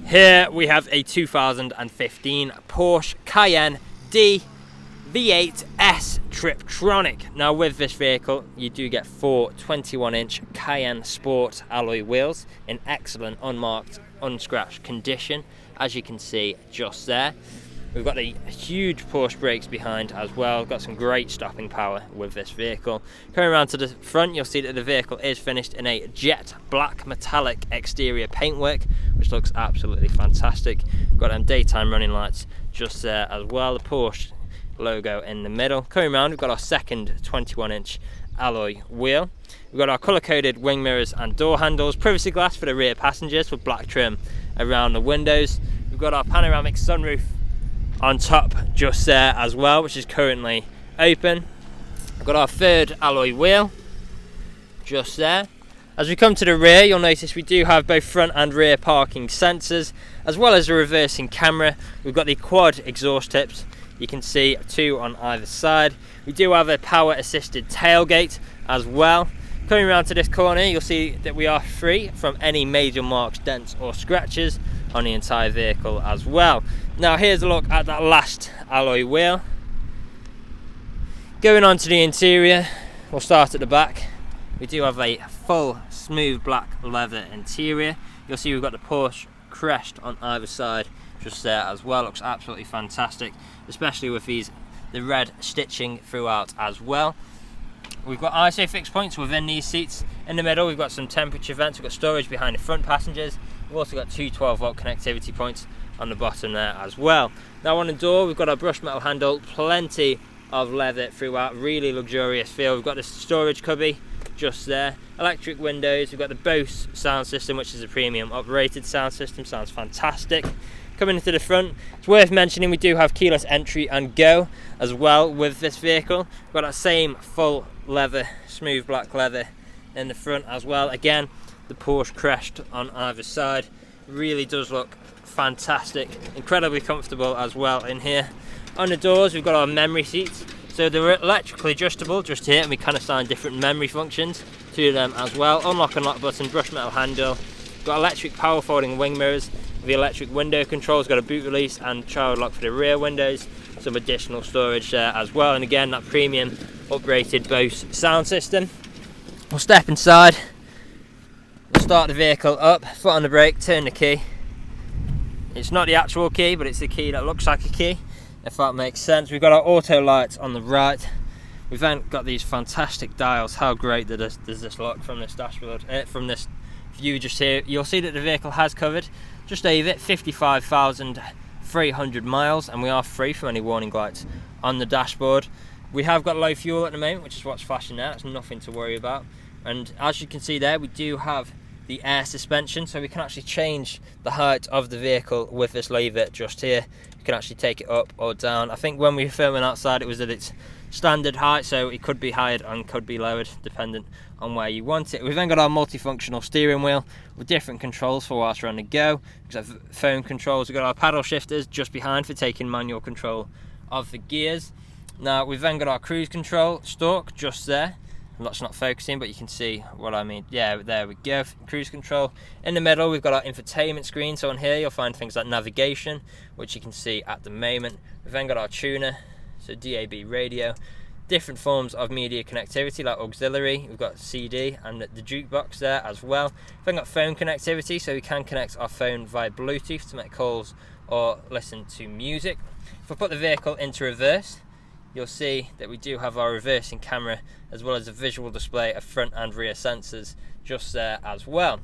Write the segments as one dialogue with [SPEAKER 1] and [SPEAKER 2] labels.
[SPEAKER 1] Here we have a 2015 Porsche Cayenne D V8S TIPTRONIC. Now with this vehicle you do get 4 21-inch Cayenne Sport alloy wheels in excellent unmarked, unscratched condition, as you can see just there. We've got the huge Porsche brakes behind as well. Got some great stopping power with this vehicle. Coming around to the front, you'll see that the vehicle is finished in a jet black metallic exterior paintwork, which looks absolutely fantastic. Got them daytime running lights just there as well. The Porsche logo in the middle. Coming around, we've got our second 21-inch alloy wheel. We've got our colour-coded wing mirrors and door handles. Privacy glass for the rear passengers with black trim around the windows. We've got our panoramic sunroof on top just there as well, which is currently open. We've got our third alloy wheel just there. As we come to the rear, you'll notice we do have both front and rear parking sensors, as well as a reversing camera. We've got the quad exhaust tips. You can see 2 on either side. We do have a power assisted tailgate as well. Coming around to this corner, you'll see that we are free from any major marks, dents or scratches on the entire vehicle as well. Now here's a look at that last alloy wheel. Going on to the interior, we'll start at the back. We do have a full smooth black leather interior. You'll see we've got the Porsche crest on either side just there as well. Looks absolutely fantastic, especially with the red stitching throughout as well. We've got ISO fixed points within these seats. In the middle we've got some temperature vents. We've got storage behind the front passengers. We've also got 2 12-volt connectivity points on the bottom there as well. Now on the door we've got our brushed metal handle, plenty of leather throughout, really luxurious feel. We've got the storage cubby just there, electric windows. We've got the Bose sound system, which is a premium operated sound system, sounds fantastic. Coming into the front, it's worth mentioning we do have keyless entry and go as well with this vehicle. We've got that same full leather, smooth black leather in the front as well. Again, the Porsche crest on either side. Really does look fantastic, incredibly comfortable as well in here. On the doors we've got our memory seats, so they're electrically adjustable just here, and we can assign different memory functions to them as well. Unlock and lock button, brushed metal handle. We've got electric power folding wing mirrors. The electric window controls, got a boot release and child lock for the rear windows. Some additional storage there as well, and again that premium upgraded Bose sound system. We'll step inside. We'll start the vehicle up, foot on the brake, turn the key. It's not the actual key, but it's the key that looks like a key, if that makes sense. We've got our auto lights on the right. We've then got these fantastic dials. How great does this look from this dashboard, from this view just here? You'll see that the vehicle has covered just over 55,300 miles, and we are free from any warning lights on the dashboard. We have got low fuel at the moment, which is what's flashing there. It's nothing to worry about. And as you can see there, we do have the air suspension, so we can actually change the height of the vehicle with this lever just here. You can actually take it up or down. I think when we were filming outside it was at its standard height, so it could be higher and could be lowered dependent on where you want it. We've then got our multifunctional steering wheel with different controls for whilst we're on the go. We've got phone controls. We've got our paddle shifters just behind for taking manual control of the gears. Now we've then got our cruise control stalk just there. That's not focusing, but you can see what I mean. Yeah, there we go, cruise control. In the middle we've got our infotainment screen, so on here you'll find things like navigation, which you can see at the moment. We've then got our tuner, so DAB radio, different forms of media connectivity like auxiliary. We've got CD and the jukebox there as well. We've then got phone connectivity, so we can connect our phone via Bluetooth to make calls or listen to music. If I put the vehicle into reverse, you'll see that we do have our reversing camera, as well as a visual display of front and rear sensors just there as well.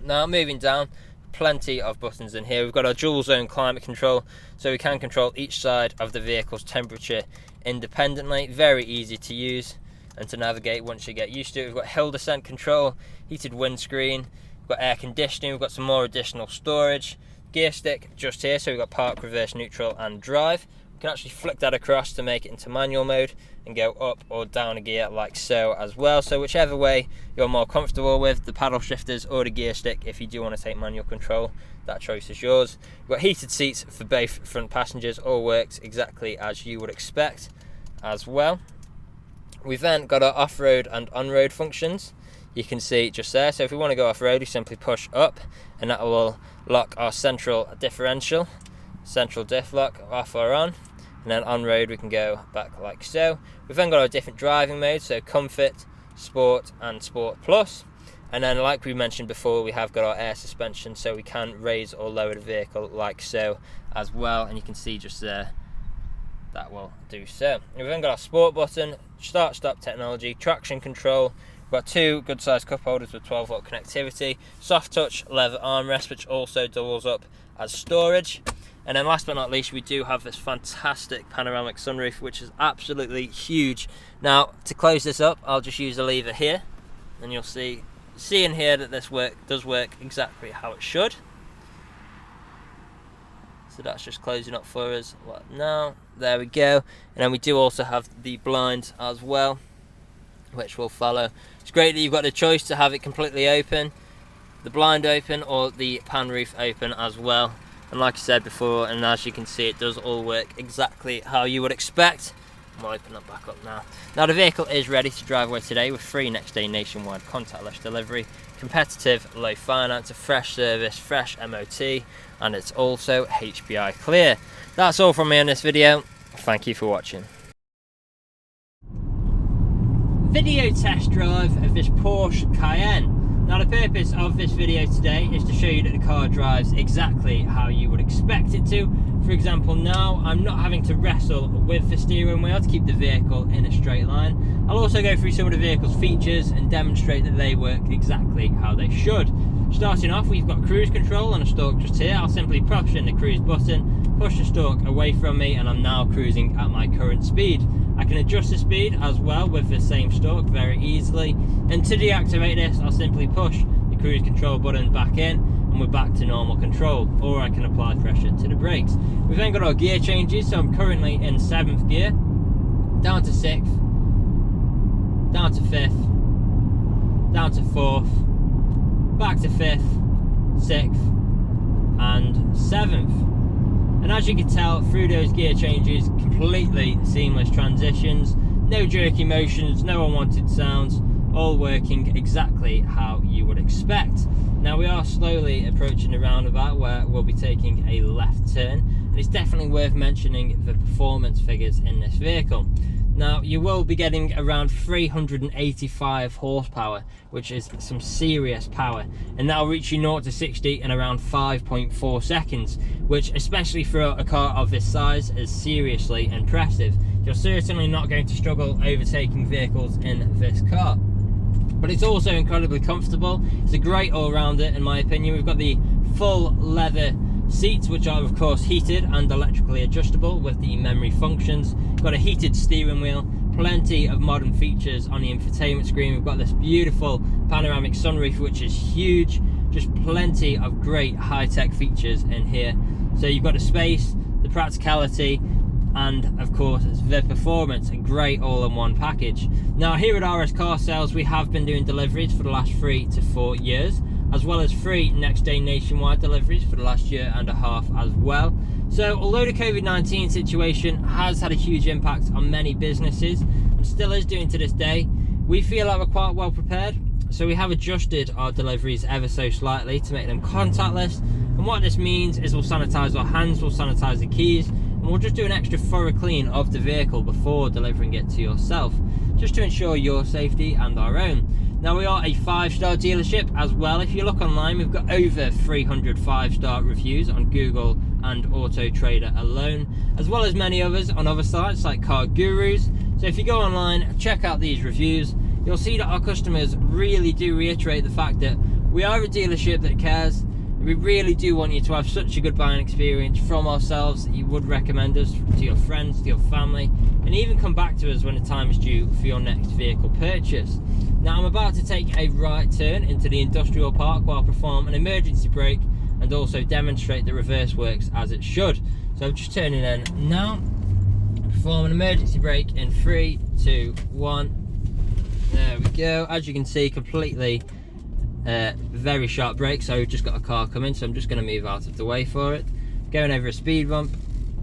[SPEAKER 1] Now moving down, plenty of buttons in here. We've got our dual zone climate control, so we can control each side of the vehicle's temperature independently. Very easy to use and to navigate once you get used to it. We've got hill descent control, heated windscreen, we've got air conditioning, we've got some more additional storage, gear stick just here, so we've got park, reverse, neutral and drive. We can actually flick that across to make it into manual mode and go up or down a gear like so as well. So whichever way you're more comfortable with, the paddle shifters or the gear stick, if you do want to take manual control, that choice is yours. We've got heated seats for both front passengers, all works exactly as you would expect as well. We've then got our off-road and on-road functions. you can see just there. So if we want to go off-road, we simply push up, and that will lock our central differential, central diff lock off or on, and then on road we can go back like so. We've then got our different driving modes, so comfort, sport and sport plus, and then like we mentioned before, we have got our air suspension, so we can raise or lower the vehicle like so as well, and you can see just there that will do so. We've then got our sport button, start stop technology, traction control. We've got 2 good sized cup holders with 12-volt connectivity, soft touch leather armrest which also doubles up as storage, and then last but not least we do have this fantastic panoramic sunroof which is absolutely huge. Now to close this up, I'll just use the lever here, and you'll see in here that this does work exactly how it should. So that's just closing up for us now. There we go. And then we do also have the blinds as well, which will follow. It's great that you've got the choice to have it completely open, the blind open, or the pan roof open as well. And like I said before, and as you can see, it does all work exactly how you would expect. I'll open that back up now. Now the vehicle is ready to drive away today with free next day nationwide contactless delivery, competitive low finance, a fresh service, fresh MOT, and it's also HPI clear. That's all from me on this video. Thank you for watching. Video test drive of this Porsche Cayenne. Now the purpose of this video today is to show you that the car drives exactly how you would expect it to. For example, now I'm not having to wrestle with the steering wheel to keep the vehicle in a straight line. I'll also go through some of the vehicle's features and demonstrate that they work exactly how they should. Starting off, we've got cruise control on a stalk just here. I'll simply push in the cruise button, push the stalk away from me, and I'm now cruising at my current speed. I can adjust the speed as well with the same stalk very easily. And to deactivate this, I'll simply push the cruise control button back in, and we're back to normal control, or I can apply pressure to the brakes. We've then got our gear changes, so I'm currently in 7th gear, down to 6th, down to 5th, down to 4th, back to 5th, 6th and 7th. And as you can tell through those gear changes, completely seamless transitions, no jerky motions, no unwanted sounds, all working exactly how you would expect. Now we are slowly approaching the roundabout where we'll be taking a left turn, and it's definitely worth mentioning the performance figures in this vehicle. Now you will be getting around 385 horsepower, which is some serious power, and that'll reach you 0 to 60 in around 5.4 seconds, which especially for a car of this size is seriously impressive. You're certainly not going to struggle overtaking vehicles in this car. But it's also incredibly comfortable. It's a great all-rounder in my opinion. We've got the full leather seats, which are of course heated and electrically adjustable with the memory functions. Got a heated steering wheel, plenty of modern features on the infotainment screen. We've got this beautiful panoramic sunroof, which is huge. Just plenty of great high-tech features in here. So you've got the space, the practicality, and of course it's the performance, a great all-in-one package. Now here at RS Car Sales, we have been doing deliveries for the last 3 to 4 years, as well as free next day nationwide deliveries for the last 1.5 years as well. So although the COVID-19 situation has had a huge impact on many businesses, and still is doing to this day, we feel like we're quite well prepared. So we have adjusted our deliveries ever so slightly to make them contactless, and what this means is we'll sanitize our hands, we'll sanitize the keys, and we'll just do an extra thorough clean of the vehicle before delivering it to yourself, just to ensure your safety and our own. Now we are a 5-star dealership as well. If you look online, we've got over 300 5-star reviews on Google and Autotrader alone, as well as many others on other sites like Car Gurus. So if you go online, check out these reviews, you'll see that our customers really do reiterate the fact that we are a dealership that cares. We really do want you to have such a good buying experience from ourselves that you would recommend us to your friends, to your family, and even come back to us when the time is due for your next vehicle purchase. Now I'm about to take a right turn into the industrial park while I perform an emergency brake and also demonstrate the reverse works as it should. So I'm just turning in now, perform an emergency brake in 3, 2, 1. There we go. As you can see, completely very sharp brake, so we've just got a car coming, so I'm just going to move out of the way for it. Going over a speed bump,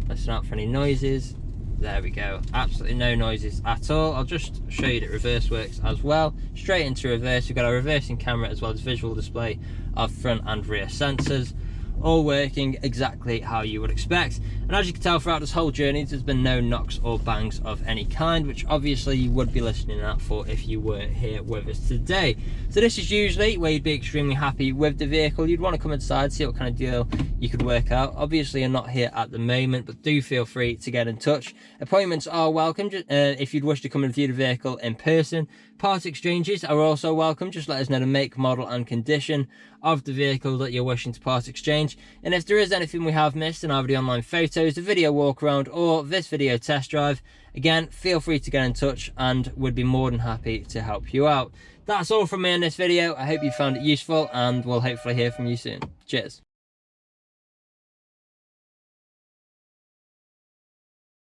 [SPEAKER 1] listen out for any noises. There we go, absolutely no noises at all. I'll just show you that reverse works as well. Straight into reverse, we've got our reversing camera as well as visual display of front and rear sensors, all working exactly how you would expect. And as you can tell, throughout this whole journey there's been no knocks or bangs of any kind, which obviously you would be listening out for if you weren't here with us today. So this is usually where you'd be extremely happy with the vehicle. You'd want to come inside, see what kind of deal you could work out. Obviously you're not here at the moment, but do feel free to get in touch. Appointments are welcome if you'd wish to come and view the vehicle in person. Part exchanges are also welcome. Just let us know the make, model and condition of the vehicle that you're wishing to part exchange. And if there is anything we have missed in either the online photos, the video walk around or this video test drive, again, feel free to get in touch and we'd be more than happy to help you out. That's all from me in this video. I hope you found it useful and we'll hopefully hear from you soon. Cheers.